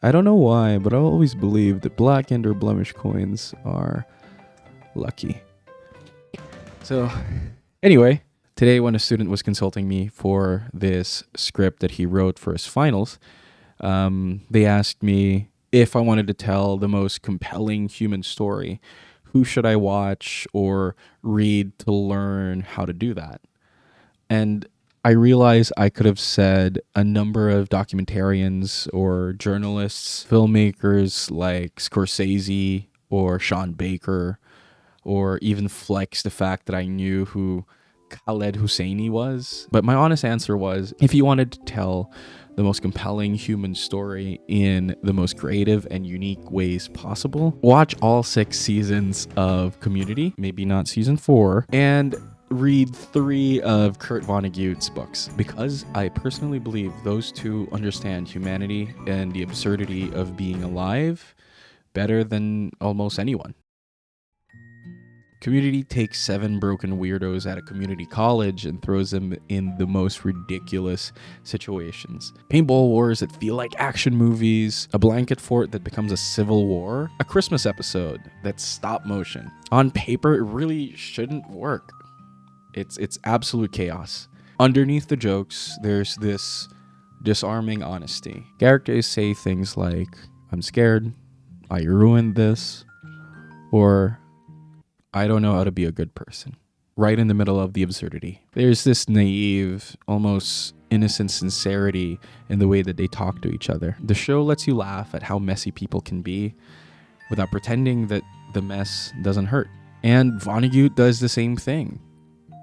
I don't know why, but I always believed that blackened or blemished coins are lucky. So, anyway, today when a student was consulting me for this script that he wrote for his finals, they asked me if I wanted to tell the most compelling human story. Who should I watch or read to learn how to do that? And I realized I could have said a number of documentarians or journalists, filmmakers like Scorsese or Sean Baker, or even flex the fact that I knew who Khaled Hosseini was. But my honest answer was, if you wanted to tell the most compelling human story in the most creative and unique ways possible, watch all 6 seasons of Community, maybe not season 4, and read 3 of Kurt Vonnegut's books, because I personally believe those two understand humanity and the absurdity of being alive better than almost anyone. Community takes 7 broken weirdos at a community college and throws them in the most ridiculous situations. Paintball wars that feel like action movies, a blanket fort that becomes a civil war, a Christmas episode that's stop motion. On paper, it really shouldn't work. It's absolute chaos. Underneath the jokes, there's this disarming honesty. Characters say things like, "I'm scared," "I ruined this," or "I don't know how to be a good person." Right in the middle of the absurdity. There's this naive, almost innocent sincerity in the way that they talk to each other. The show lets you laugh at how messy people can be without pretending that the mess doesn't hurt. And Vonnegut does the same thing,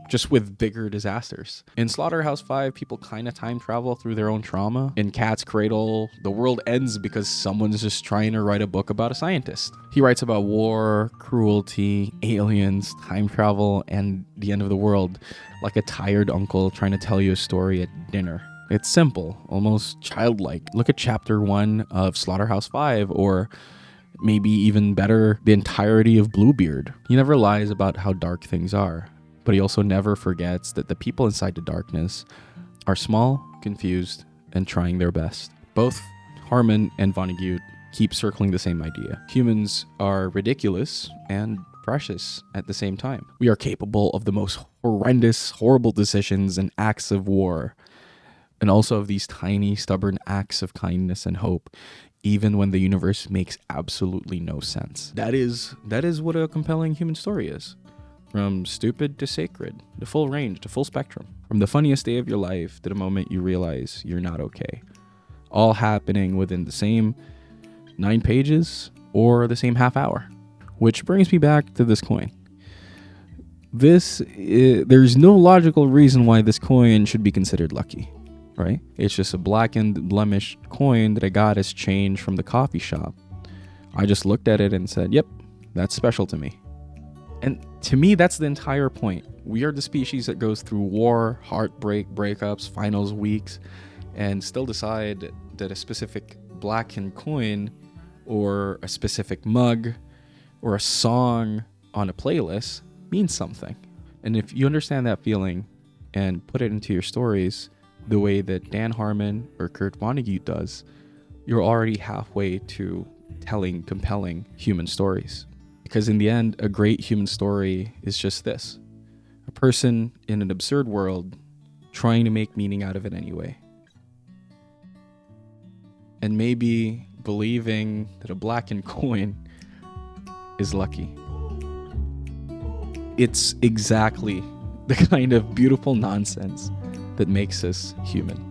just with bigger disasters. In Slaughterhouse-Five, people kind of time travel through their own trauma. In Cat's Cradle, the world ends because someone's just trying to write a book about a scientist. He writes about war, cruelty, aliens, time travel, and the end of the world, like a tired uncle trying to tell you a story at dinner. It's simple, almost childlike. Look at chapter 1 of Slaughterhouse-Five, or maybe even better, the entirety of Bluebeard. He never lies about how dark things are, but he also never forgets that the people inside the darkness are small, confused, and trying their best. Both Harmon and Vonnegut keep circling the same idea. Humans are ridiculous and precious at the same time. We are capable of the most horrendous, horrible decisions and acts of war, and also of these tiny, stubborn acts of kindness and hope, even when the universe makes absolutely no sense. That is what a compelling human story is. From stupid to sacred, the full range, the full spectrum. From the funniest day of your life to the moment you realize you're not okay. All happening within the same 9 pages or the same half hour. Which brings me back to this coin. There's no logical reason why this coin should be considered lucky, right? It's just a blackened, blemished coin that I got as change from the coffee shop. I just looked at it and said, yep, that's special to me. And to me, that's the entire point. We are the species that goes through war, heartbreak, breakups, finals weeks, and still decide that a specific blackened coin or a specific mug or a song on a playlist means something. And if you understand that feeling and put it into your stories the way that Dan Harmon or Kurt Vonnegut does, you're already halfway to telling compelling human stories. Because in the end, a great human story is just this: a person in an absurd world trying to make meaning out of it anyway. And maybe believing that a blackened coin is lucky. It's exactly the kind of beautiful nonsense that makes us human.